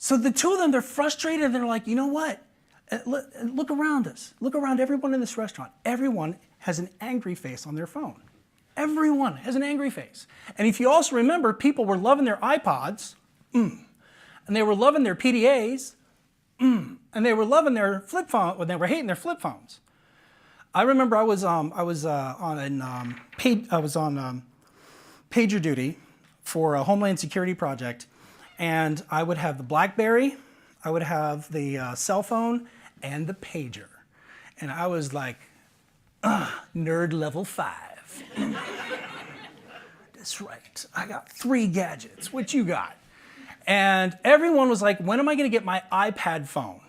So the two of them, they're frustrated. They're like, you know what? Look around us. Look around everyone in this restaurant. Everyone has an angry face on their phone. Everyone has an angry face. And if you also remember, people were loving their iPods, and they were loving their PDAs, and they were loving their flip phone, when they were hating their flip phones. I remember I was on pager duty for a Homeland Security project, and I would have the BlackBerry, I would have the cell phone, and the pager. And I was like, nerd level 5. That's right, I got 3 gadgets. What you got? And everyone was like, when am I gonna get my iPad phone?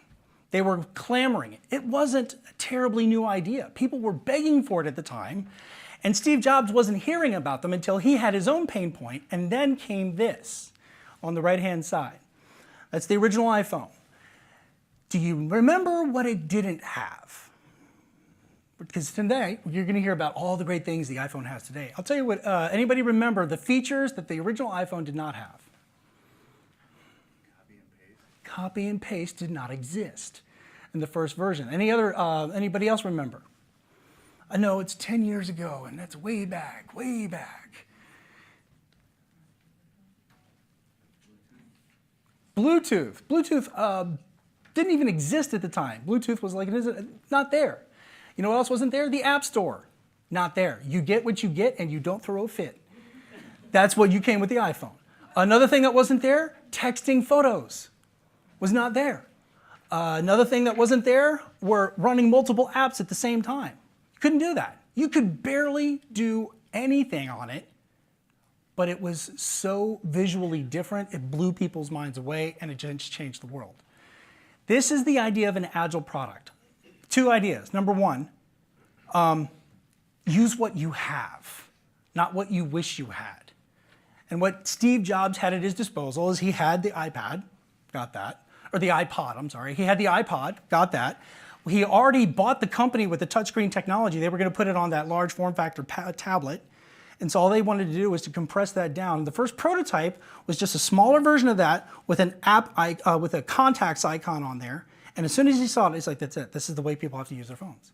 They were clamoring. It wasn't a terribly new idea. People were begging for it at the time, and Steve Jobs wasn't hearing about them until he had his own pain point, and then came this on the right-hand side. That's the original iPhone. Do you remember what it didn't have? Because today, you're gonna hear about all the great things the iPhone has today. I'll tell you what, anybody remember the features that the original iPhone did not have? Copy and paste did not exist in the first version. Anybody else remember? I know it's 10 years ago, and that's way back, way back. Bluetooth. Bluetooth didn't even exist at the time. Bluetooth was like, not there. You know what else wasn't there? The App Store. Not there. You get what you get, and you don't throw a fit. That's what you came with the iPhone. Another thing that wasn't there, texting photos. Was not there. Another thing that wasn't there were running multiple apps at the same time. You couldn't do that. You could barely do anything on it, but it was so visually different, it blew people's minds away, and it just changed the world. This is the idea of an Agile product. 2 ideas. Number 1, use what you have, not what you wish you had. And what Steve Jobs had at his disposal is he had the iPad, got that. Or the iPod, I'm sorry. He had the iPod, got that. He already bought the company with the touchscreen technology. They were going to put it on that large form factor tablet. And so all they wanted to do was to compress that down. The first prototype was just a smaller version of that with an app, with a contacts icon on there. And as soon as he saw it, he's like, that's it. This is the way people have to use their phones.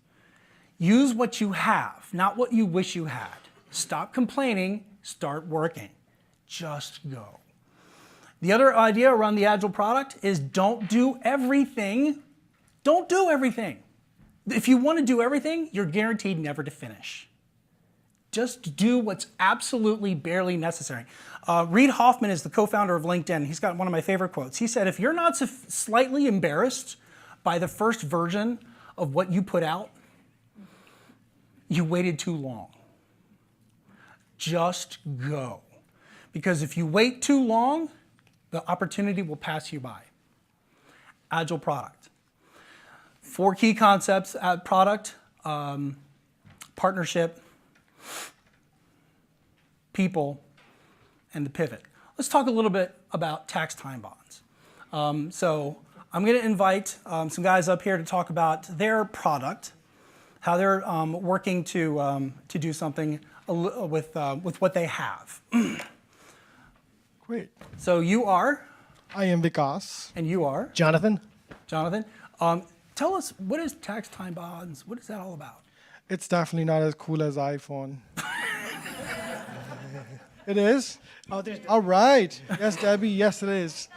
Use what you have, not what you wish you had. Stop complaining, start working. Just go. The other idea around the Agile product is don't do everything. Don't do everything. If you want to do everything, you're guaranteed never to finish. Just do what's absolutely barely necessary. Reid Hoffman is the co-founder of LinkedIn. He's got one of my favorite quotes. He said, if you're not slightly embarrassed by the first version of what you put out, you waited too long. Just go. Because if you wait too long, the opportunity will pass you by. Agile product. 4 key concepts at product, partnership, people, and the pivot. Let's talk a little bit about tax time bonds. So I'm going to invite some guys up here to talk about their product, how they're working to do something with what they have. Great. So you are? I am Vikas. And you are? Jonathan. Jonathan. Tell us, what is tax time bonds? What is that all about? It's definitely not as cool as iPhone. It is? Oh, there's. All right. Yes, Debbie, yes it is.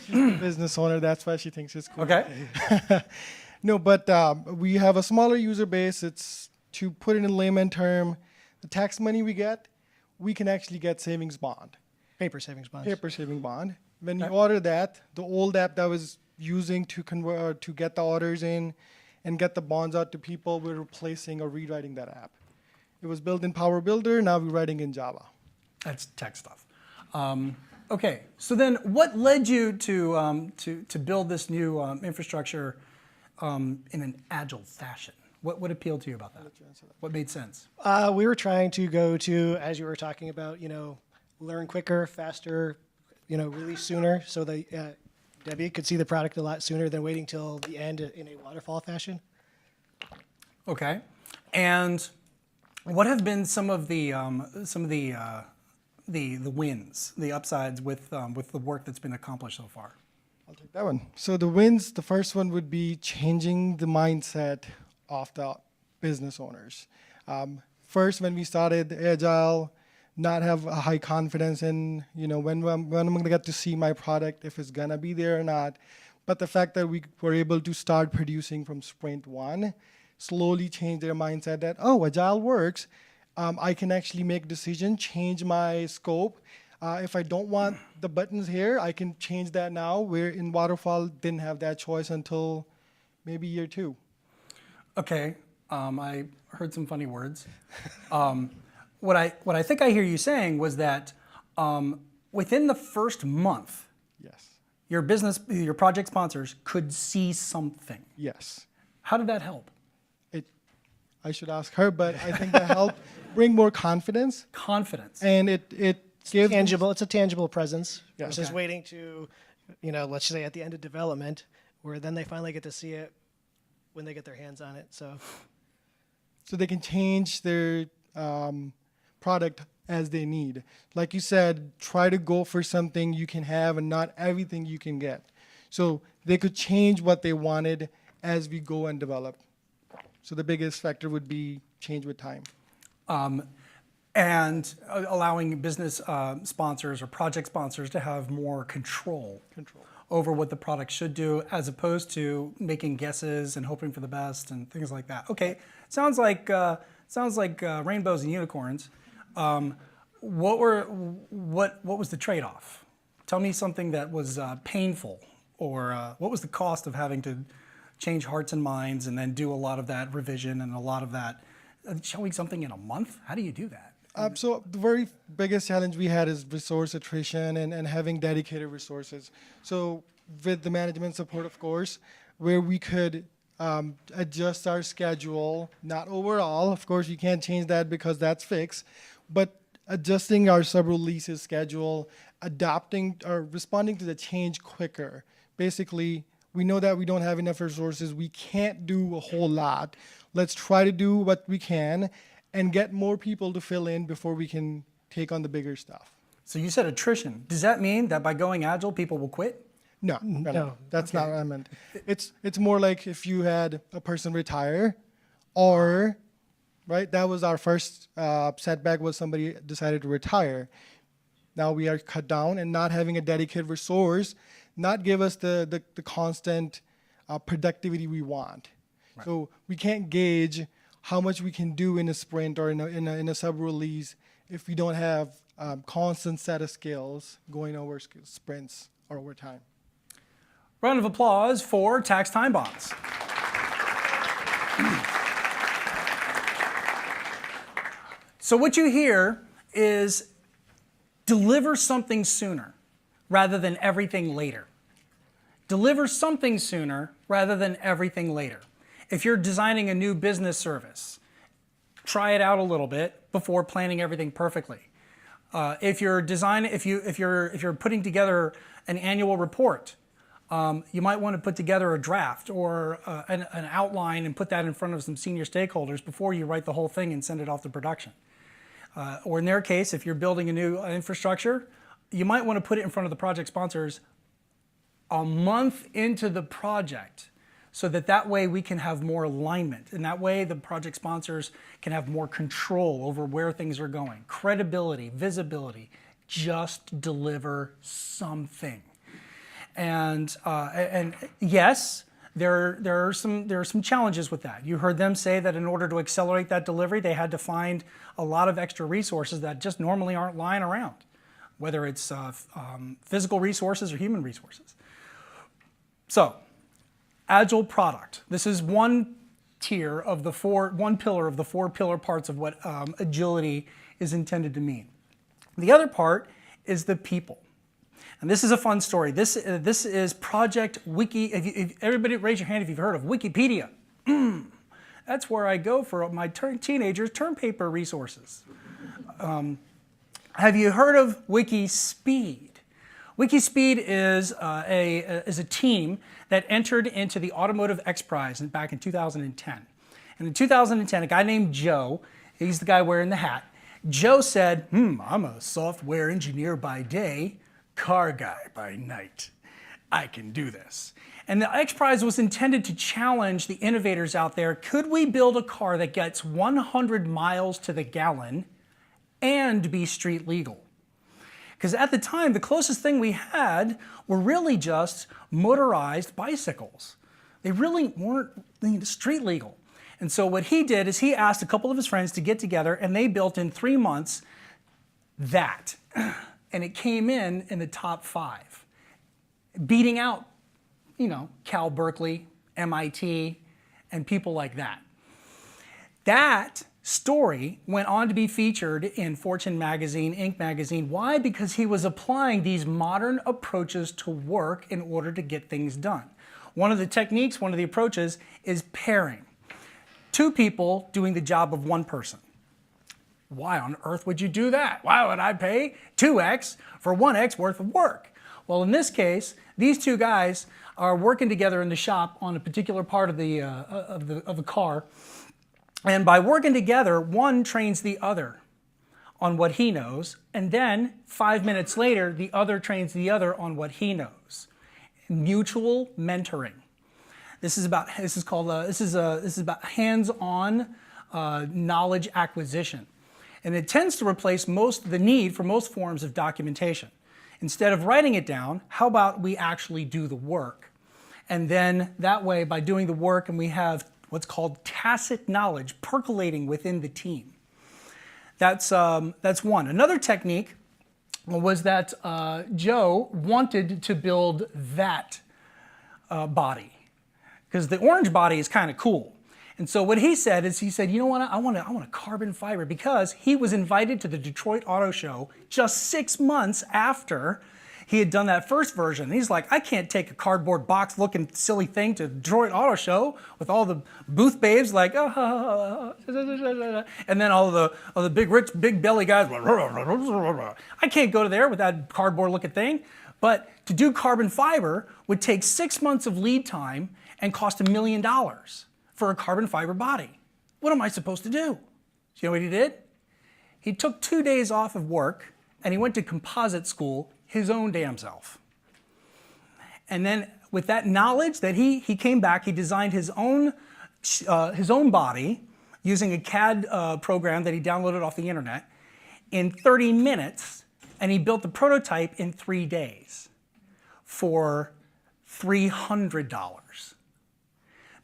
She's a business owner, that's why she thinks it's cool. Okay. No, but we have a smaller user base. It's, to put it in layman term, the tax money we get, we can actually get savings bond. Paper savings bonds. Paper saving bond. When you order that, the old app that was using to convert to get the orders in and get the bonds out to people, we're replacing or rewriting that app. It was built in Power Builder, now we're writing in Java. That's tech stuff. Okay, so then what led you to build this new infrastructure in an agile fashion? What appealed to you about that? What made sense? We were trying to go to, as you were talking about, learn quicker, faster, release sooner, so that Debbie could see the product a lot sooner than waiting till the end in a waterfall fashion. Okay, and what have been some of the wins, the upsides with the work that's been accomplished so far? I'll take that one. So the wins, the first one would be changing the mindset of the business owners. First, when we started Agile, not have a high confidence in, when I'm going to get to see my product, if it's going to be there or not. But the fact that we were able to start producing from sprint one slowly changed their mindset that, oh, Agile works. I can actually make decisions, change my scope. If I don't want the buttons here, I can change that now. Where in Waterfall, didn't have that choice until maybe year 2. Okay, I heard some funny words. What I think I hear you saying was that within the first month, Yes. your project sponsors could see something. Yes. How did that help? I should ask her, but I think that helped bring more confidence. Confidence. And it gives Tangible. It's a tangible presence Yeah. versus Okay. waiting to, let's say at the end of development, where then they finally get to see it when they get their hands on it. So they can change their product as they need. Like you said, try to go for something you can have and not everything you can get. So they could change what they wanted as we go and develop. So the biggest factor would be change with time. And allowing business sponsors or project sponsors to have more control over what the product should do, as opposed to making guesses and hoping for the best and things like that. Okay, sounds like rainbows and unicorns. What was the trade-off? Tell me something that was painful, or what was the cost of having to change hearts and minds and then do a lot of that revision and a lot of that showing something in a month? How do you do that? So the very biggest challenge we had is resource attrition and having dedicated resources. So with the management support, of course, where we could adjust our schedule, not overall, of course you can't change that because that's fixed, but adjusting our sub-releases schedule, adapting or responding to the change quicker. Basically, we know that we don't have enough resources. We can't do a whole lot. Let's try to do what we can and get more people to fill in before we can take on the bigger stuff. So you said attrition. Does that mean that by going agile, people will quit? No. That's not what I meant. It's more like if you had a person retire, or, right, that was our first setback, was somebody decided to retire. Now we are cut down, and not having a dedicated resource not give us the constant productivity we want. Right. So we can't gauge how much we can do in a sprint or in a sub-release if we don't have constant set of skills going over sprints or over time. Round of applause for tax time bonds. So what you hear is deliver something sooner rather than everything later. Deliver something sooner rather than everything later. If you're designing a new business service, try it out a little bit before planning everything perfectly. If you're putting together an annual report, you might want to put together a draft or an outline and put that in front of some senior stakeholders before you write the whole thing and send it off to production. Or in their case, if you're building a new infrastructure, you might want to put it in front of the project sponsors a month into the project, so that way we can have more alignment, and that way the project sponsors can have more control over where things are going. Credibility, visibility, just deliver something. And yes, there are some challenges with that. You heard them say that in order to accelerate that delivery, they had to find a lot of extra resources that just normally aren't lying around, whether it's physical resources or human resources. So, Agile product. This is one pillar of the four pillar parts of what agility is intended to mean. The other part is the people. And this is a fun story. This is Project Wiki. Everybody raise your hand if you've heard of Wikipedia. That's where I go for my teenagers' term paper resources. Have you heard of WikiSpeed? WikiSpeed is a team that entered into the Automotive X Prize back in 2010. And in 2010, a guy named Joe, he's the guy wearing the hat, Joe said, I'm a software engineer by day, car guy by night. I can do this. And the X Prize was intended to challenge the innovators out there. Could we build a car that gets 100 miles to the gallon and be street legal? Because at the time, the closest thing we had were really just motorized bicycles. They really weren't street legal. And so what he did is he asked a couple of his friends to get together, and they built in 3 months that. And it came in the top 5, beating out, Cal Berkeley, MIT, and people like that. That story went on to be featured in Fortune magazine, Inc. magazine. Why? Because he was applying these modern approaches to work in order to get things done. One of the techniques, one of the approaches is pairing. 2 people doing the job of 1 person. Why on earth would you do that? Why would I pay 2x for 1x worth of work? Well, in this case, these 2 guys are working together in the shop on a particular part of the car. And by working together, one trains the other on what he knows, and then 5 minutes later, the other trains the other on what he knows. Mutual mentoring. This is about hands-on knowledge acquisition, and it tends to replace the need for most forms of documentation. Instead of writing it down, how about we actually do the work? And then that way, by doing the work, and we have what's called tacit knowledge percolating within the team. That's one. Another technique was that Joe wanted to build that body, because the orange body is kind of cool. And so what he said is, you know what, I want a carbon fiber, because he was invited to the Detroit Auto Show just 6 months after he had done that first version. And he's like, I can't take a cardboard box looking silly thing to Detroit Auto Show with all the booth babes like, and then all the big rich, big belly guys. I can't go to there with that cardboard looking thing. But to do carbon fiber would take 6 months of lead time and cost $1 million for a carbon fiber body. What am I supposed to do? You know what he did? He took 2 days off of work and he went to composite school his own damn self. And then with that knowledge that he came back, he designed his own body using a CAD program that he downloaded off the internet in 30 minutes, and he built the prototype in 3 days for $300.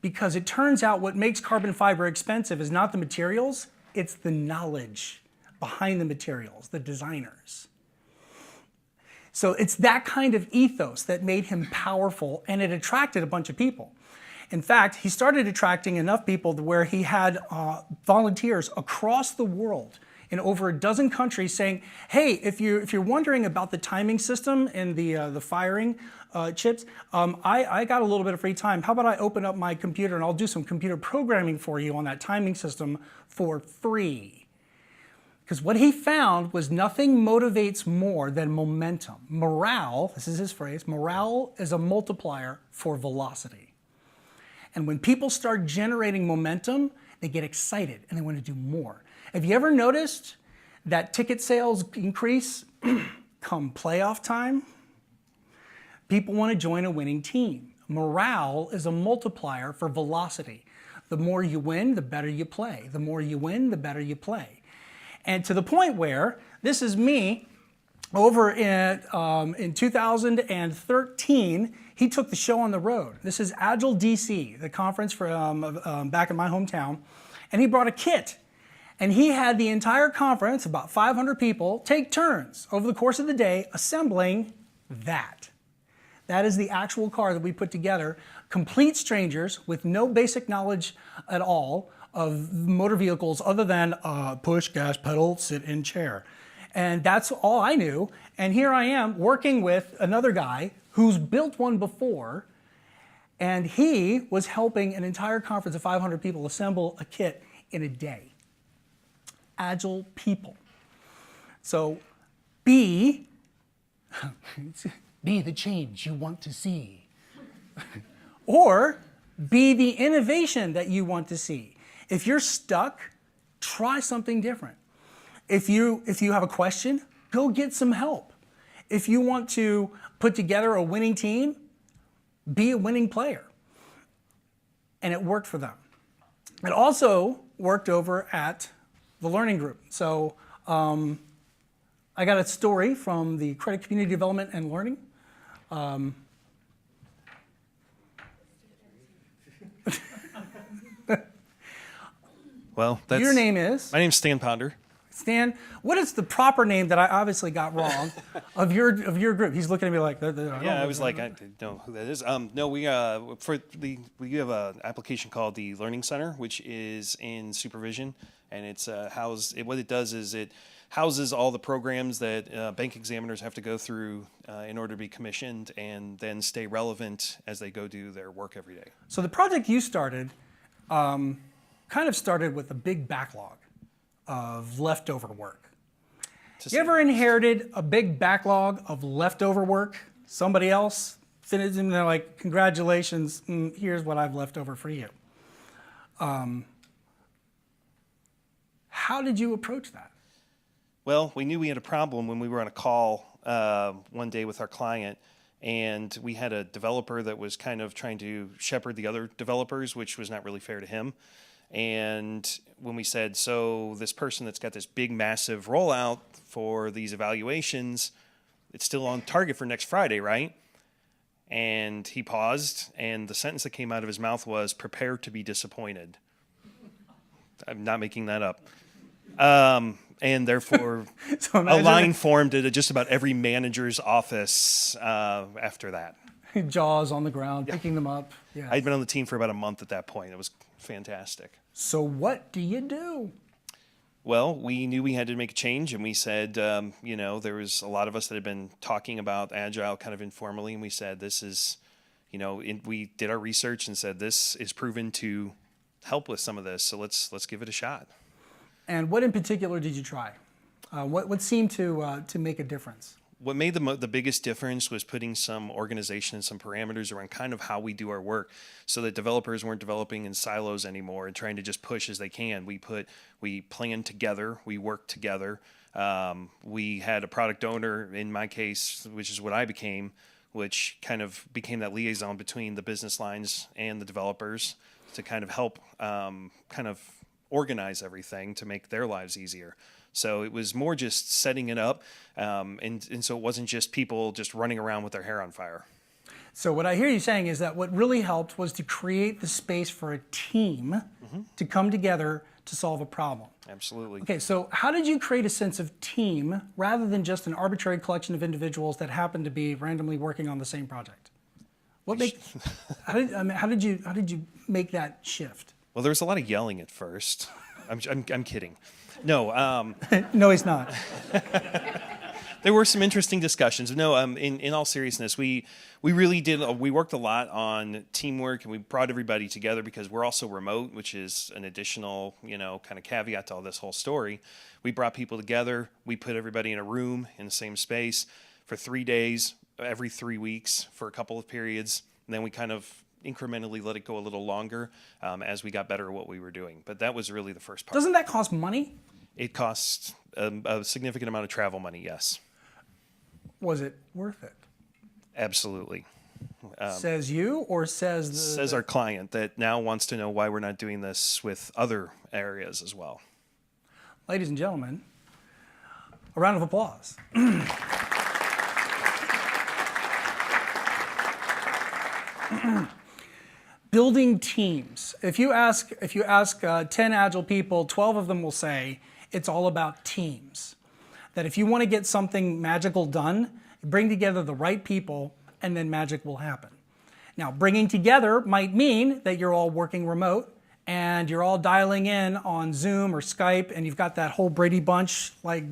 Because it turns out what makes carbon fiber expensive is not the materials, it's the knowledge behind the materials, the designers. So it's that kind of ethos that made him powerful, and it attracted a bunch of people. In fact, he started attracting enough people to where he had volunteers across the world in over a dozen countries saying, hey, if you're wondering about the timing system and the firing chips, I got a little bit of free time. How about I open up my computer and I'll do some computer programming for you on that timing system for free? Because what he found was nothing motivates more than momentum. Morale, this is his phrase, morale is a multiplier for velocity. And when people start generating momentum, they get excited and they want to do more. Have you ever noticed that ticket sales increase come playoff time? People want to join a winning team. Morale is a multiplier for velocity. The more you win, the better you play. The more you win, the better you play. And to the point where, this is me, over in 2013, he took the show on the road. This is Agile DC, the conference for, back in my hometown, and he brought a kit. And he had the entire conference, about 500 people, take turns over the course of the day assembling that. That is the actual car that we put together, complete strangers with no basic knowledge at all of motor vehicles other than push, gas, pedal, sit in chair. And that's all I knew. And here I am working with another guy who's built one before, and he was helping an entire conference of 500 people assemble a kit in a day. Agile people. So be the change you want to see. Or be the innovation that you want to see. If you're stuck, try something different. If you have a question, go get some help. If you want to put together a winning team, be a winning player. And it worked for them. It also worked over at the learning group. So I got a story from the credit community development and learning. Well, that's, Your name is? My name's Stan Ponder. Stan, what is the proper name that I obviously got wrong of your group? He's looking at me like, Yeah, I was like, I don't know who that is. No, we have an application called the Learning Center, which is in supervision, and it's housed. What it does is it houses all the programs that bank examiners have to go through in order to be commissioned, and then stay relevant as they go do their work every day. So the project you started kind of started with a big backlog of leftover work. You ever inherited a big backlog of leftover work? Somebody else finished and they're like, congratulations, here's what I've left over for you. How did you approach that? Well, we knew we had a problem when we were on a call one day with our client, and we had a developer that was kind of trying to shepherd the other developers, which was not really fair to him. And when we said, so this person that's got this big, massive rollout for these evaluations, it's still on target for next Friday, right? And he paused, and the sentence that came out of his mouth was, prepare to be disappointed. I'm not making that up. And therefore, So a line formed at just about every manager's office after that. Jaws on the ground, picking them up. Yeah. I'd been on the team for about a month at that point. It was fantastic. So what do you do? Well, we knew we had to make a change, and we said, there was a lot of us that had been talking about Agile kind of informally, and we said, this is, we did our research and said, this is proven to help with some of this, so let's give it a shot. And what in particular did you try? What seemed to make a difference? What made the biggest difference was putting some organization and some parameters around kind of how we do our work, so that developers weren't developing in silos anymore and trying to just push as they can. We planned together, we worked together. We had a product owner, in my case, which is what I became, which kind of became that liaison between the business lines and the developers to kind of help kind of organize everything to make their lives easier. So it was more just setting it up, and so it wasn't just people just running around with their hair on fire. So what I hear you saying is that what really helped was to create the space for a team to come together to solve a problem. Absolutely. Okay, so how did you create a sense of team rather than just an arbitrary collection of individuals that happen to be randomly working on the same project? How did you make that shift? Well, there was a lot of yelling at first. I'm kidding. No. No, he's not. There were some interesting discussions. No, in all seriousness, we really did. We worked a lot on teamwork, and we brought everybody together because we're also remote, which is an additional, kind of caveat to all this whole story. We brought people together. We put everybody in a room in the same space for 3 days, every 3 weeks for a couple of periods, and then we kind of incrementally let it go a little longer as we got better at what we were doing. But that was really the first part. Doesn't that cost money? It costs a significant amount of travel money, yes. Was it worth it? Absolutely. Says you, or Says our client that now wants to know why we're not doing this with other areas as well. Ladies and gentlemen, a round of applause. Building teams. If you ask 10 Agile people, 12 of them will say it's all about teams. That if you want to get something magical done, bring together the right people, and then magic will happen. Now, bringing together might mean that you're all working remote and you're all dialing in on Zoom or Skype, and you've got that whole Brady Bunch, like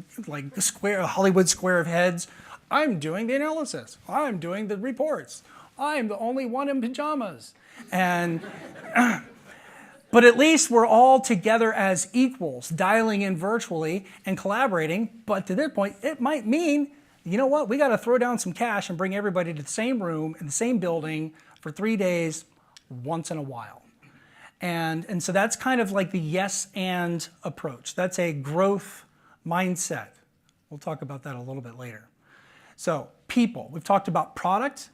the square, a Hollywood square of heads. I'm doing the analysis. I'm doing the reports. I'm the only one in pajamas. But at least we're all together as equals, dialing in virtually and collaborating. But to this point, it might mean, you know what, we got to throw down some cash and bring everybody to the same room in the same building for 3 days once in a while. And so that's kind of like the yes and approach. That's a growth mindset. We'll talk about that a little bit later. So people, we've talked about product.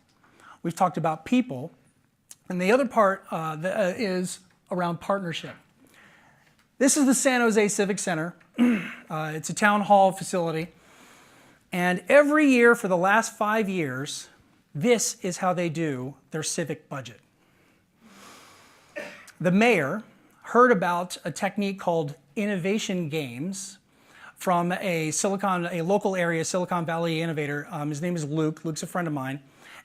We've talked about people. And the other part is around partnership. This is the San Jose Civic Center. It's a town hall facility. And every year for the last 5 years, this is how they do their civic budget. The mayor heard about a technique called innovation games from a local area Silicon Valley innovator. His name is Luke. Luke's a friend of mine.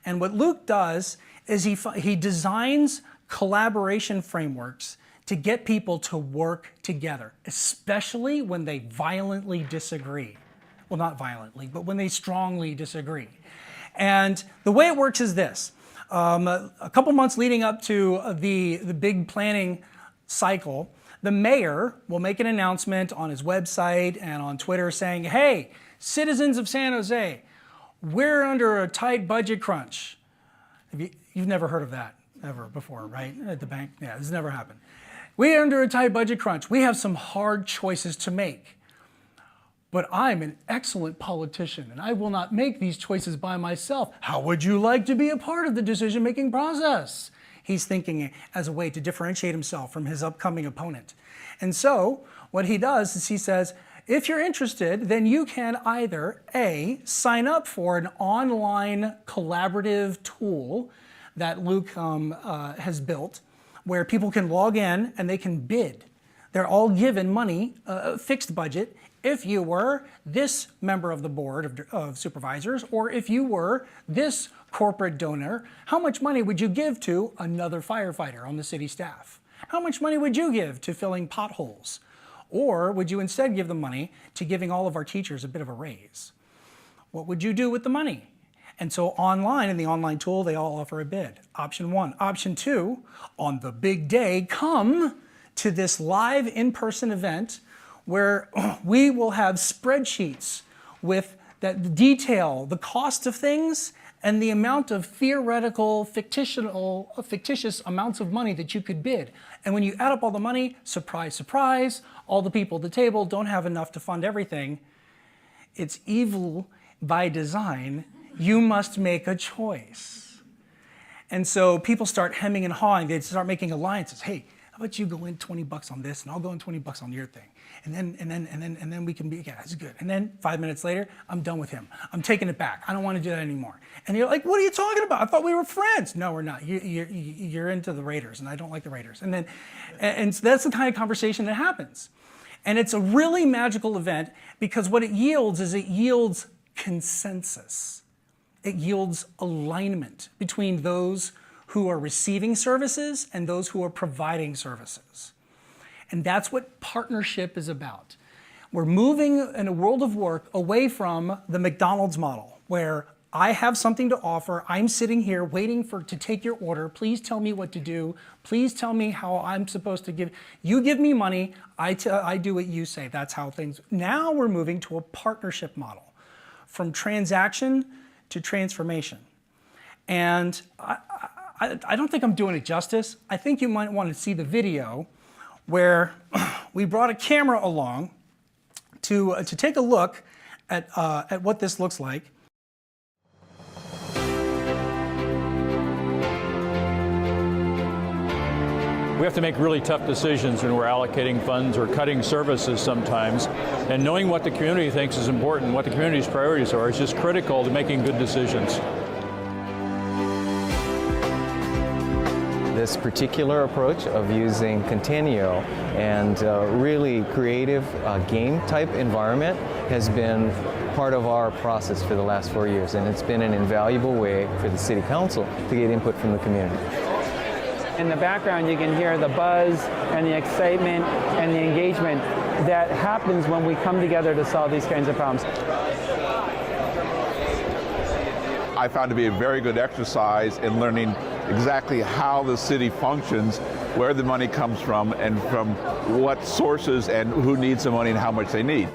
And what Luke does is he designs collaboration frameworks to get people to work together, especially when they violently disagree. Well, not violently, but when they strongly disagree. And the way it works is this. A couple months leading up to the big planning cycle, the mayor will make an announcement on his website and on Twitter saying, hey, citizens of San Jose, we're under a tight budget crunch. You've never heard of that ever before, right? At the bank? Yeah, this has never happened. We're under a tight budget crunch. We have some hard choices to make. But I'm an excellent politician, and I will not make these choices by myself. How would you like to be a part of the decision-making process? He's thinking as a way to differentiate himself from his upcoming opponent. And so what he does is he says, if you're interested, then you can either A, sign up for an online collaborative tool that Luke has built, where people can log in and they can bid. They're all given money, a fixed budget, if you were this member of the board of supervisors, or if you were this corporate donor, how much money would you give to another firefighter on the city staff? How much money would you give to filling potholes? Or would you instead give the money to giving all of our teachers a bit of a raise? What would you do with the money? And so online, in the online tool, they all offer a bid. Option 1. Option 2, on the big day, come to this live in-person event where we will have spreadsheets with that detail the cost of things and the amount of theoretical, fictitious amounts of money that you could bid. And when you add up all the money, surprise, surprise, all the people at the table don't have enough to fund everything. It's evil by design. You must make a choice. And so people start hemming and hawing. They start making alliances. Hey, how about you go in $20 on this, and I'll go in $20 on your thing, and then we can be, yeah, that's good. And then 5 minutes later, I'm done with him. I'm taking it back. I don't want to do that anymore. And you're like, what are you talking about? I thought we were friends. No, we're not. You're into the Raiders, and I don't like the Raiders. And so that's the kind of conversation that happens. And it's a really magical event because what it yields consensus. It yields alignment between those who are receiving services and those who are providing services. And that's what partnership is about. We're moving in a world of work away from the McDonald's model, where I have something to offer, I'm sitting here waiting to take your order, please tell me what to do, please tell me how I'm supposed to give, you give me money, I do what you say, that's how things, now we're moving to a partnership model, from transaction to transformation. And I don't think I'm doing it justice. I think you might want to see the video where we brought a camera along to take a look at what this looks like. We have to make really tough decisions when we're allocating funds or cutting services sometimes. And knowing what the community thinks is important, what the community's priorities are, is just critical to making good decisions. This particular approach of using Continuo and really creative game type environment has been part of our process for the last 4 years, and it's been an invaluable way for the City Council to get input from the community. In the background, you can hear the buzz and the excitement and the engagement that happens when we come together to solve these kinds of problems. I found it to be a very good exercise in learning exactly how the city functions, where the money comes from, and from what sources and who needs the money and how much they need.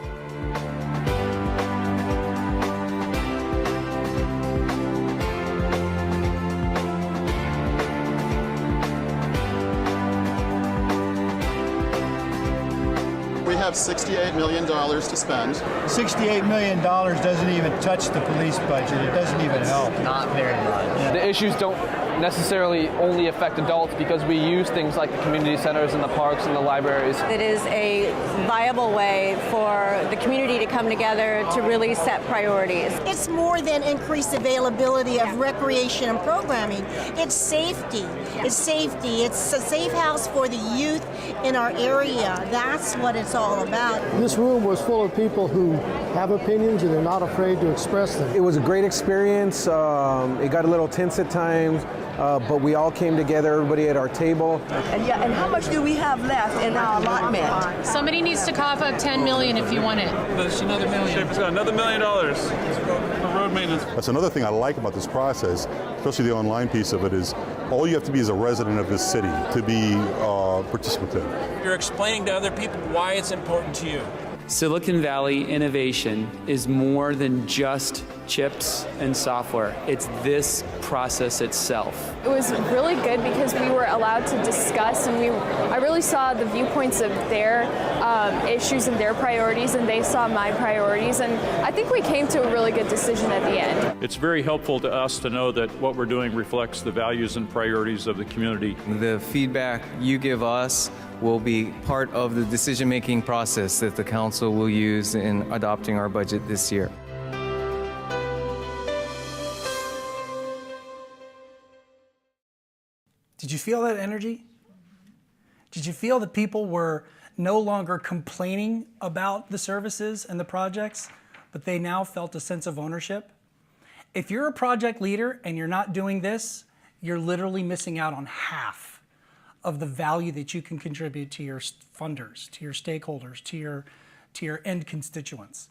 We have $68 million to spend. $68 million doesn't even touch the police budget. It doesn't even help. Not very much. The issues don't necessarily only affect adults because we use things like the community centers and the parks and the libraries. It is a viable way for the community to come together to really set priorities. It's more than increased availability of recreation and programming. It's safety. It's safety. It's a safe house for the youth in our area. That's what it's all about. This room was full of people who have opinions and they're not afraid to express them. It was a great experience. It got a little tense at times, but we all came together, everybody at our table. And how much do we have left in our allotment? Somebody needs to cough up $10 million if you want it. There's another $1 million. Sheriff's got another $1 million for road maintenance. That's another thing I like about this process, especially the online piece of it, is all you have to be is a resident of this city to be participative. You're explaining to other people why it's important to you. Silicon Valley innovation is more than just chips and software. It's this process itself. It was really good because we were allowed to discuss, and I really saw the viewpoints of their issues and their priorities, and they saw my priorities, and I think we came to a really good decision at the end. It's very helpful to us to know that what we're doing reflects the values and priorities of the community. The feedback you give us will be part of the decision-making process that the council will use in adopting our budget this year. Did you feel that energy? Did you feel that people were no longer complaining about the services and the projects, but they now felt a sense of ownership? If you're a project leader and you're not doing this, you're literally missing out on half of the value that you can contribute to your funders, to your stakeholders, to your end constituents.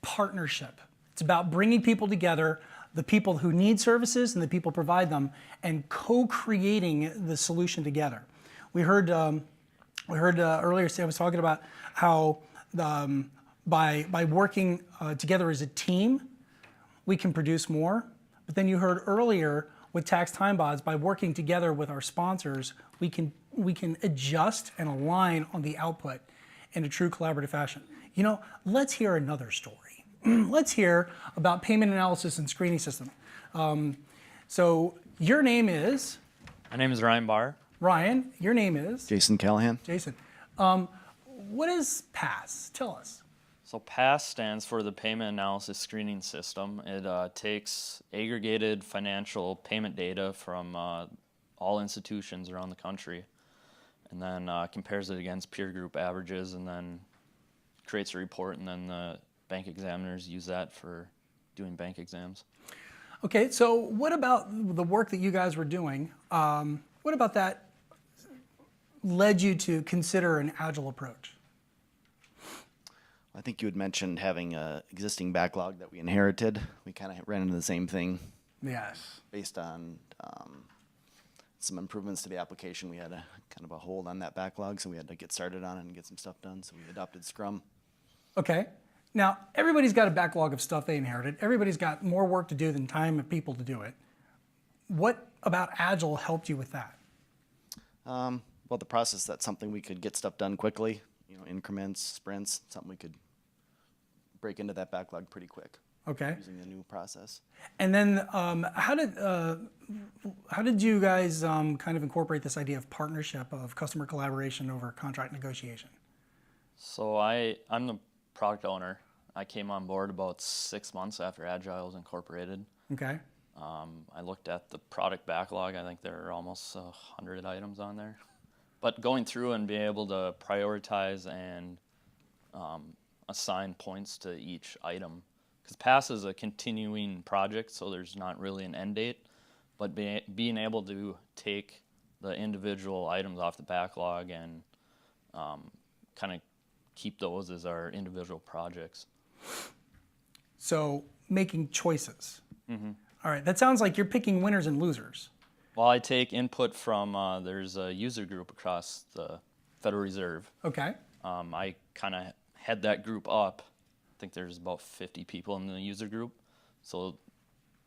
Partnership. It's about bringing people together, the people who need services and the people who provide them, and co-creating the solution together. We heard earlier, Sam was talking about how by working together as a team, we can produce more. But then you heard earlier with tax time bonds, by working together with our sponsors, we can adjust and align on the output in a true collaborative fashion. You know, let's hear another story. Let's hear about payment analysis and screening system. So your name is? My name is Ryan Barr. Ryan, your name is? Jason Callahan. Jason. What is PASS? Tell us. So PASS stands for the Payment Analysis Screening System. It takes aggregated financial payment data from all institutions around the country, and then compares it against peer group averages, and then creates a report, and then the bank examiners use that for doing bank exams. Okay, so what about the work that you guys were doing? What about that led you to consider an Agile approach? I think you had mentioned having an existing backlog that we inherited. We kind of ran into the same thing. Yes. Based on some improvements to the application, we had a kind of a hold on that backlog, so we had to get started on it and get some stuff done. So we adopted Scrum. Okay. Now, everybody's got a backlog of stuff they inherited. Everybody's got more work to do than time and people to do it. What about Agile helped you with that? Well, the process, that's something we could get stuff done quickly, you know, increments, sprints, something we could break into that backlog pretty quick. Okay. Using the new process. And then how did you guys kind of incorporate this idea of partnership, of customer collaboration over contract negotiation? So I'm the product owner. I came on board about 6 months after Agile was incorporated. Okay. I looked at the product backlog. I think there are almost 100 items on there. But going through and being able to prioritize and assign points to each item. Because PASS is a continuing project, so there's not really an end date. But being able to take the individual items off the backlog and kind of keep those as our individual projects. So making choices. Mm-hmm. All right, that sounds like you're picking winners and losers. Well, I take input from, there's a user group across the Federal Reserve. Okay. I kind of head that group up. I think there's about 50 people in the user group. So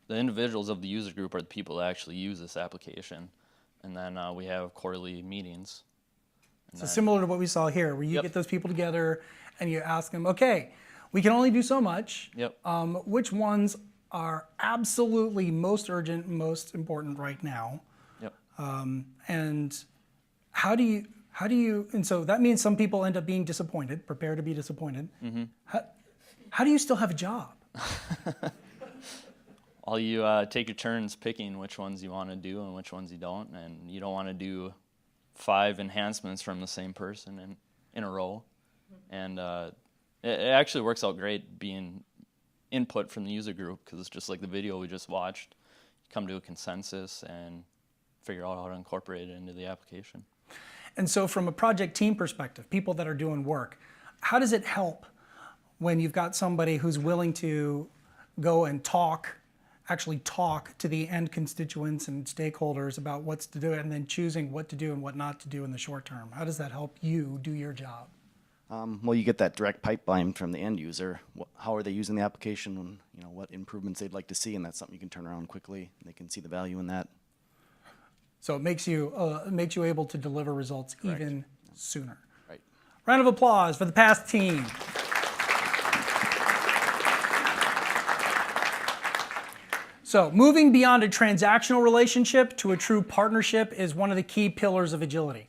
the individuals of the user group are the people that actually use this application. And then we have quarterly meetings. So similar to what we saw here, where you get those people together and you ask them, okay, we can only do so much. Yep. Which ones are absolutely most urgent, most important right now? Yep. And how do you, and so that means some people end up being disappointed, prepare to be disappointed. Mm-hmm. How do you still have a job? Well, you take your turns picking which ones you want to do and which ones you don't, and you don't want to do 5 enhancements from the same person in a row. And it actually works out great being input from the user group, because it's just like the video we just watched. You come to a consensus and figure out how to incorporate it into the application. And so from a project team perspective, people that are doing work, how does it help when you've got somebody who's willing to go and actually talk to the end constituents and stakeholders about what's to do, and then choosing what to do and what not to do in the short term? How does that help you do your job? Well, you get that direct pipeline from the end user. How are they using the application? And, you know, what improvements they'd like to see, and that's something you can turn around quickly. And they can see the value in that. So it makes you able to deliver results even sooner. Right. Round of applause for the past team. So moving beyond a transactional relationship to a true partnership is one of the key pillars of agility.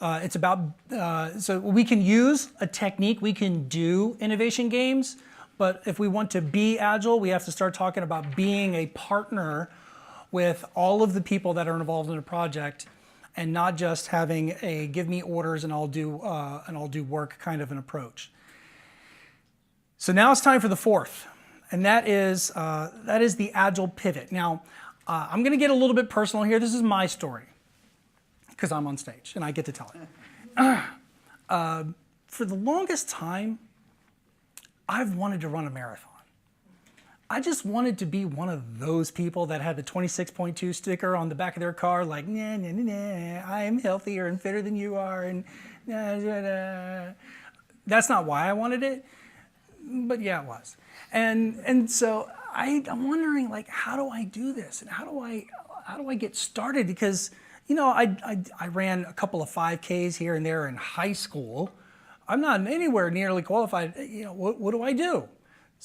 It's about, so we can use a technique, we can do innovation games, but if we want to be agile, we have to start talking about being a partner with all of the people that are involved in a project, and not just having a give me orders and I'll do work kind of an approach. So now it's time for the fourth, and that is the agile pivot. Now, I'm going to get a little bit personal here. This is my story, because I'm on stage and I get to tell it. For the longest time, I've wanted to run a marathon. I just wanted to be one of those people that had the 26.2 sticker on the back of their car, like, nah, nah, nah, nah, I am healthier and fitter than you are, and nah, nah, nah. That's not why I wanted it, but yeah, it was. And so I'm wondering, like, how do I do this, and how do I get started? Because, you know, I ran a couple of 5Ks here and there in high school. I'm not anywhere nearly qualified. You know, what do I do?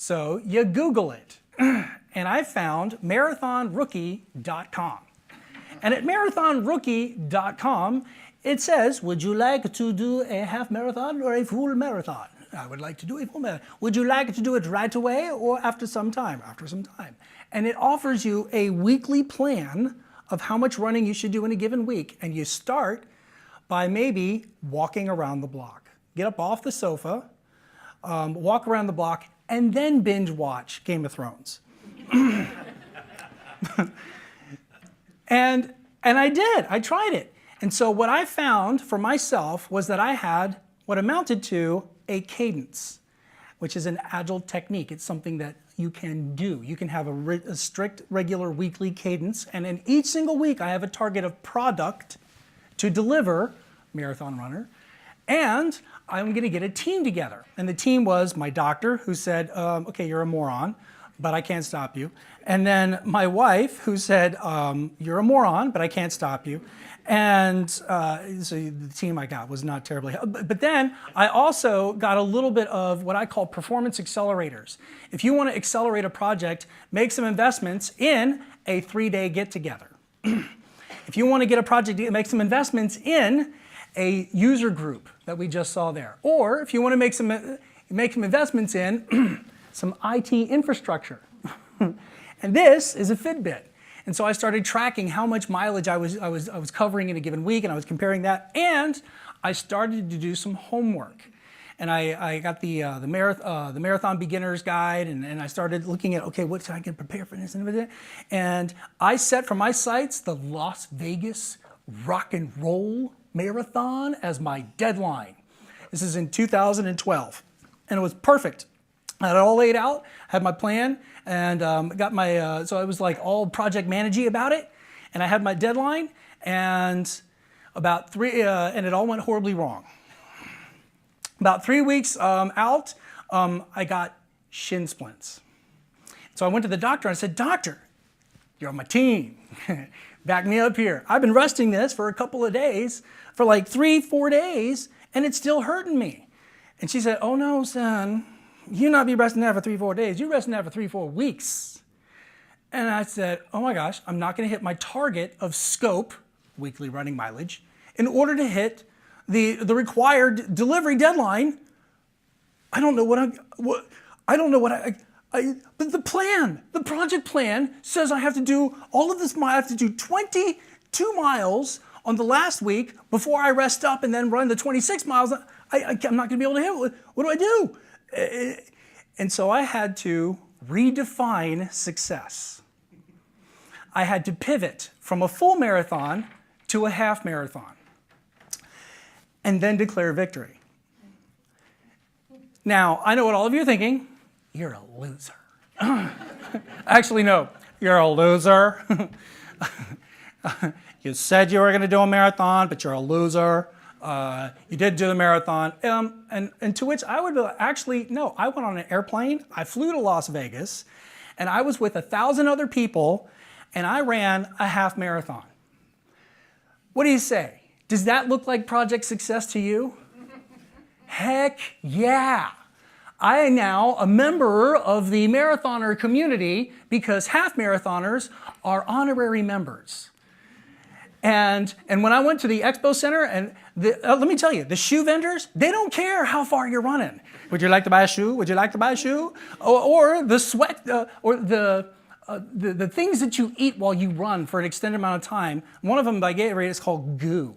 So you Google it, and I found marathonrookie.com. And at marathonrookie.com, it says, would you like to do a half marathon or a full marathon? I would like to do a full marathon. Would you like to do it right away or after some time? After some time. And it offers you a weekly plan of how much running you should do in a given week. And you start by maybe walking around the block. Get up off the sofa, walk around the block, and then binge watch Game of Thrones. and I did. I tried it. And so what I found for myself was that I had what amounted to a cadence, which is an agile technique. It's something that you can do. You can have a strict, regular weekly cadence, and in each single week I have a target of product to deliver, marathon runner, and I'm going to get a team together. And the team was my doctor, who said, okay, you're a moron, but I can't stop you. And then my wife, who said, you're a moron, but I can't stop you. And so the team I got was not terribly helpful. But then I also got a little bit of what I call performance accelerators. If you want to accelerate a project, make some investments in a 3-day get-together. If you want to get a project, make some investments in a user group that we just saw there. Or if you want to make some investments in some IT infrastructure. And this is a Fitbit. And so I started tracking how much mileage I was covering in a given week, and I was comparing that, and I started to do some homework. And I got the Marathon Beginner's Guide, and I started looking at, okay, what I can prepare for this, and I set for my sights the Las Vegas Rock and Roll Marathon as my deadline. This is in 2012, and it was perfect. I had it all laid out, had my plan, and got my, so I was like all project managey about it, and I had my deadline, and about and it all went horribly wrong. About 3 weeks out, I got shin splints. So I went to the doctor and I said, doctor, you're on my team. back me up here. I've been resting this for a couple of days, for like 3-4 days, and it's still hurting me. And she said, oh no, son, you not be resting that for 3-4 days. You're resting that for 3-4 weeks. And I said, oh my gosh, I'm not going to hit my target of scope, weekly running mileage, in order to hit the required delivery deadline. I don't know but the project plan says I have to do all of this. I have to do 22 miles on the last week before I rest up and then run the 26 miles. I'm not going to be able to hit it. What do I do? And so I had to redefine success. I had to pivot from a full marathon to a half marathon and then declare victory. Now, I know what all of you are thinking. You're a loser. Actually, no, you're a loser. You said you were going to do a marathon, but you're a loser. You did do the marathon. And to which I would be like, actually, no, I went on an airplane. I flew to Las Vegas, and I was with 1,000 other people, and I ran a half marathon. What do you say? Does that look like project success to you? Heck yeah. I am now a member of the marathoner community because half marathoners are honorary members. And when I went to the expo center, and let me tell you, the shoe vendors, they don't care how far you're running. Would you like to buy a shoe? Would you like to buy a shoe? Or the sweat, or the things that you eat while you run for an extended amount of time. One of them by Gatorade is called goo.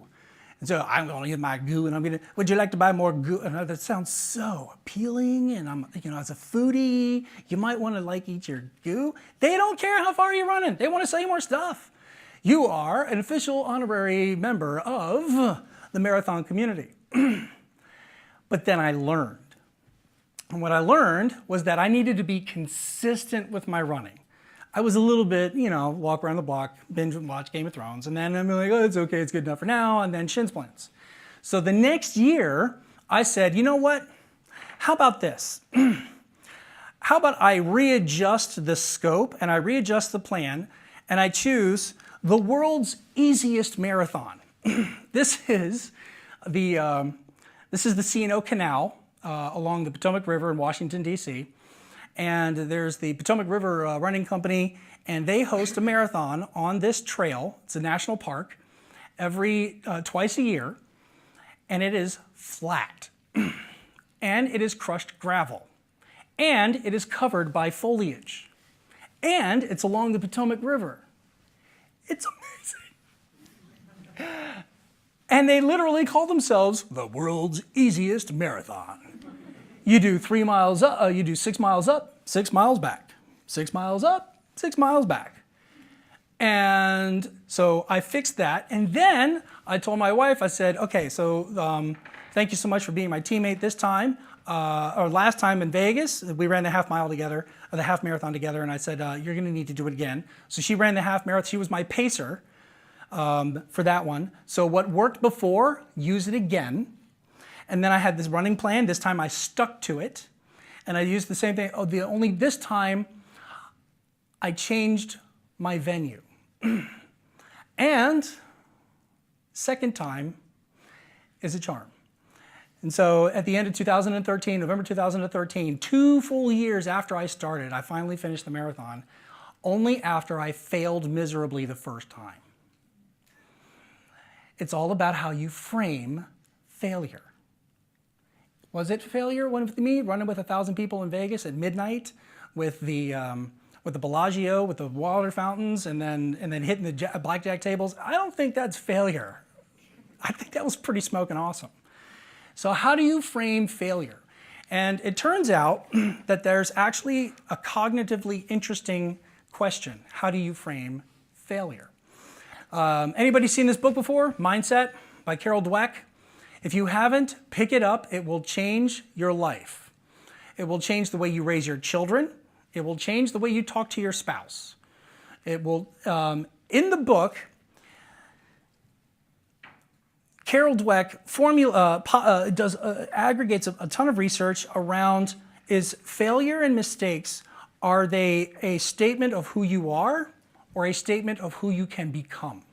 And so I'm going to get my goo, and would you like to buy more goo? And that sounds so appealing, and as a foodie, you might want to eat your goo. They don't care how far you're running. They want to sell you more stuff. You are an official honorary member of the marathon community. But then I learned. And what I learned was that I needed to be consistent with my running. I was a little bit, walk around the block, binge and watch Game of Thrones, and then I'm like, oh, it's okay, it's good enough for now, and then shin splints. So the next year, I said, you know what? How about this? How about I readjust the scope, and I readjust the plan, and I choose the world's easiest marathon. This is the C&O Canal along the Potomac River in Washington, D.C., and there's the Potomac River Running Company, and they host a marathon on this trail. It's a national park twice a year, and it is flat, and it is crushed gravel, and it is covered by foliage, and it's along the Potomac River. It's amazing. And they literally call themselves the world's easiest marathon. You do 3 miles up, you do 6 miles up, 6 miles back, 6 miles up, 6 miles back. And so I fixed that. And then I told my wife, I said, okay, so thank you so much for being my teammate this time. Or last time in Vegas, we ran the half marathon together. And I said, you're going to need to do it again. So she ran the half marathon. She was my pacer for that one. So what worked before, use it again. And then I had this running plan. This time I stuck to it. And I used the same thing. Only this time I changed my venue. And second time is a charm. And so at the end of 2013, November 2013, 2 full years after I started, I finally finished the marathon, only after I failed miserably the first time. It's all about how you frame failure. Was it failure with me running with 1,000 people in Vegas at midnight with the Bellagio, with the water fountains, and then hitting the blackjack tables? I don't think that's failure. I think that was pretty smoking awesome. So how do you frame failure? And it turns out that there's actually a cognitively interesting question. How do you frame failure? Anybody seen this book before? Mindset by Carol Dweck. If you haven't, pick it up. It will change your life. It will change the way you raise your children. It will change the way you talk to your spouse. It will, in the book, Carol Dweck aggregates a ton of research around, is failure and mistakes, are they a statement of who you are, or a statement of who you can become.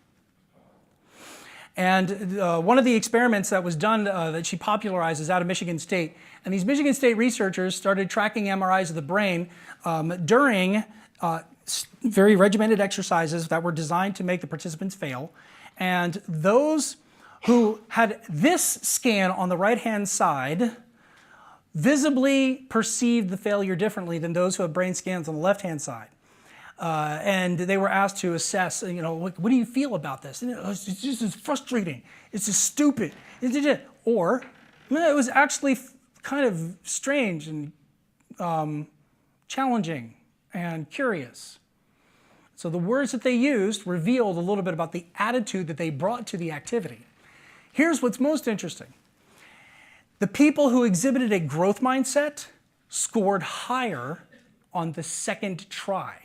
And one of the experiments that was done that she popularized is out of Michigan State. And these Michigan State researchers started tracking MRIs of the brain during very regimented exercises that were designed to make the participants fail. And those who had this scan on the right-hand side visibly perceived the failure differently than those who have brain scans on the left-hand side. And they were asked to assess, what do you feel about this? And it's just frustrating. It's just stupid. Or it was actually kind of strange and challenging and curious. So the words that they used revealed a little bit about the attitude that they brought to the activity. Here's what's most interesting. The people who exhibited a growth mindset scored higher on the second try.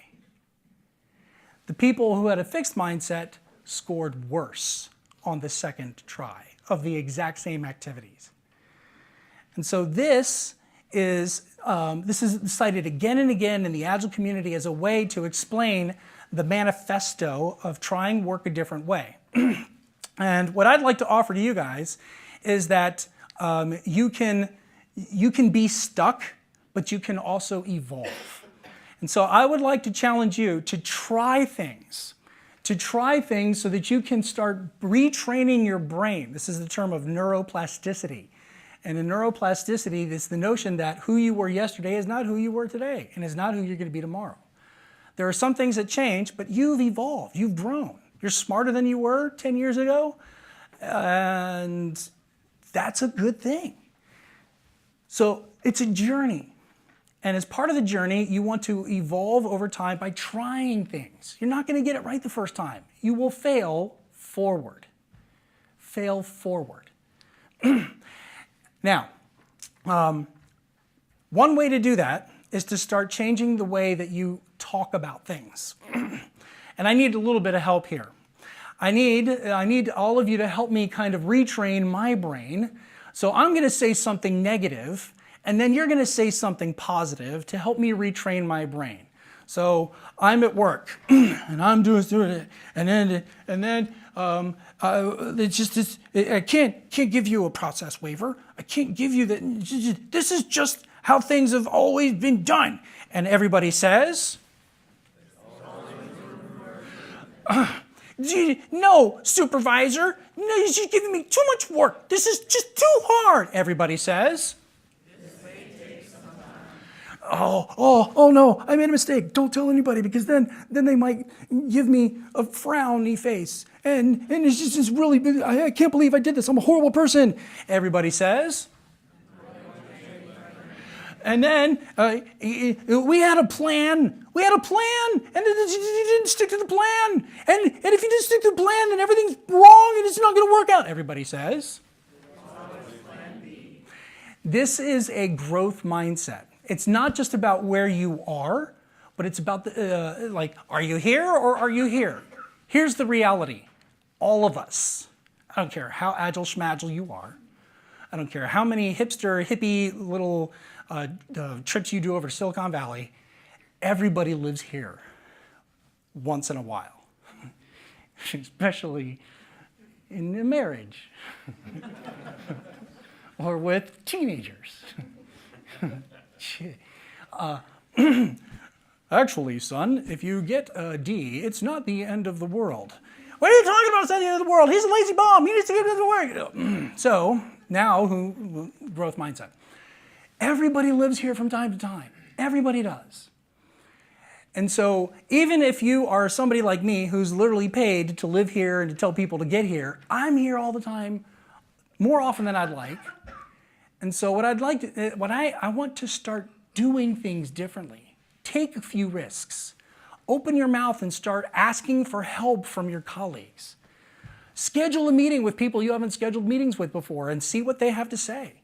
The people who had a fixed mindset scored worse on the second try of the exact same activities. And so this is cited again and again in the Agile community as a way to explain the manifesto of trying work a different way. And what I'd like to offer to you guys is that you can be stuck, but you can also evolve. And so I would like to challenge you to try things so that you can start retraining your brain. This is the term of neuroplasticity. And in neuroplasticity, it's the notion that who you were yesterday is not who you were today, and is not who you're going to be tomorrow. There are some things that change, but you've evolved, you've grown. You're smarter than you were 10 years ago, and that's a good thing. So it's a journey. And as part of the journey, you want to evolve over time by trying things. You're not going to get it right the first time. You will fail forward. Fail forward. Now, one way to do that is to start changing the way that you talk about things. And I need a little bit of help here. I need all of you to help me kind of retrain my brain. So I'm going to say something negative, and then you're going to say something positive to help me retrain my brain. So I'm at work, and I'm doing it, and then it's just this. I can't give you a process waiver. I can't give you that. This is just how things have always been done. And everybody says, no, supervisor. No, you're just giving me too much work. This is just too hard. Everybody says. Oh no, I made a mistake. Don't tell anybody, because then they might give me a frowny face. And it's just really, I can't believe I did this. I'm a horrible person. Everybody says. And then we had a plan. And you didn't stick to the plan. And if you didn't stick to the plan, then everything's wrong and it's not going to work out. Everybody says. This is a growth mindset. It's not just about where you are, but it's about are you here or are you here? Here's the reality. All of us, I don't care how agile schmagile you are. I don't care how many hipster, hippie little trips you do over to Silicon Valley. Everybody lives here once in a while, especially in a marriage or with teenagers. Actually, son, if you get a D, it's not the end of the world. What are you talking about? It's not the end of the world. He's a lazy bum. He needs to get to work. So now, growth mindset. Everybody lives here from time to time. Everybody does. And so even if you are somebody like me who's literally paid to live here and to tell people to get here, I'm here all the time, more often than I'd like. And so I want to start doing things differently. Take a few risks. Open your mouth and start asking for help from your colleagues. Schedule a meeting with people you haven't scheduled meetings with before and see what they have to say.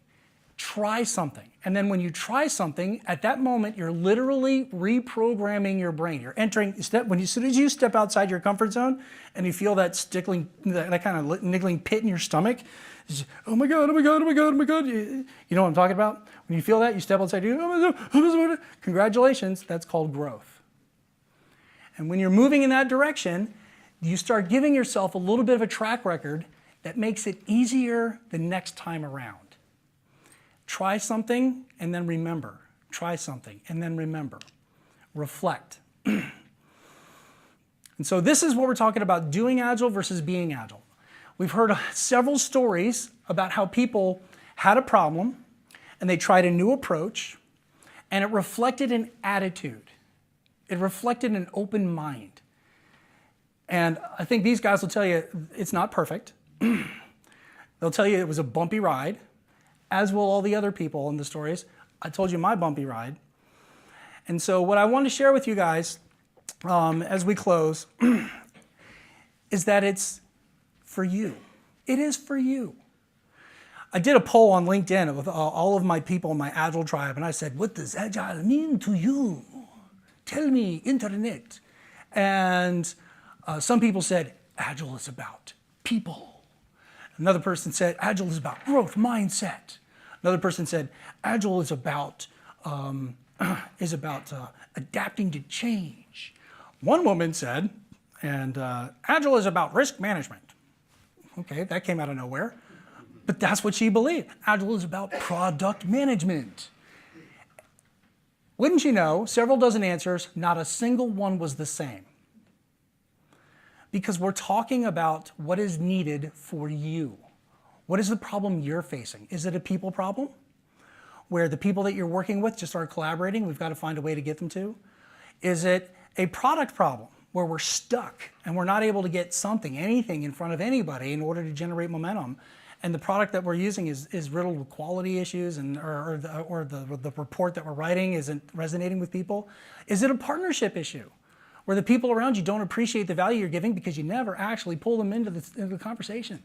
Try something. And then when you try something, at that moment, you're literally reprogramming your brain. You're entering, as soon as you step outside your comfort zone and you feel that that kind of niggling pit in your stomach, oh my God, oh my God, oh my God, oh my God. You know what I'm talking about? When you feel that, you step outside, oh my God, congratulations, that's called growth. And when you're moving in that direction, you start giving yourself a little bit of a track record that makes it easier the next time around. Try something and then remember. Try something and then remember. Reflect. And so this is what we're talking about, doing Agile versus being Agile. We've heard several stories about how people had a problem and they tried a new approach, and it reflected an attitude. It reflected an open mind. And I think these guys will tell you it's not perfect. They'll tell you it was a bumpy ride, as will all the other people in the stories. I told you my bumpy ride. And so what I want to share with you guys as we close is that it's for you. It is for you. I did a poll on LinkedIn with all of my people in my Agile tribe, and I said, what does Agile mean to you? Tell me, internet. And some people said, Agile is about people. Another person said, Agile is about growth mindset. Another person said, Agile is about adapting to change. One woman said, Agile is about risk management. Okay, that came out of nowhere. But that's what she believed. Agile is about product management. Wouldn't you know, several dozen answers, not a single one was the same. Because we're talking about what is needed for you. What is the problem you're facing? Is it a people problem? Where the people that you're working with just aren't collaborating, we've got to find a way to get them to? Is it a product problem where we're stuck and we're not able to get something, anything in front of anybody in order to generate momentum? And the product that we're using is riddled with quality issues, or the report that we're writing isn't resonating with people? Is it a partnership issue where the people around you don't appreciate the value you're giving because you never actually pull them into the conversation?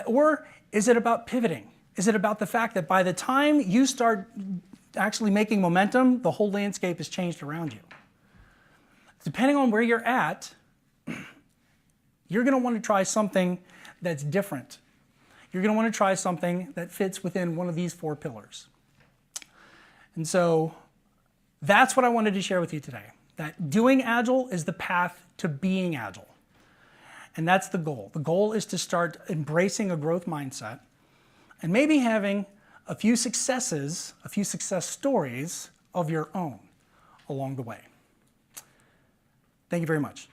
Or is it about pivoting? Is it about the fact that by the time you start actually making momentum, the whole landscape has changed around you? Depending on where you're at, you're going to want to try something that's different. You're going to want to try something that fits within one of these 4 pillars. And so that's what I wanted to share with you today. That doing Agile is the path to being Agile. And that's the goal. The goal is to start embracing a growth mindset and maybe having a few successes, a few success stories of your own along the way. Thank you very much.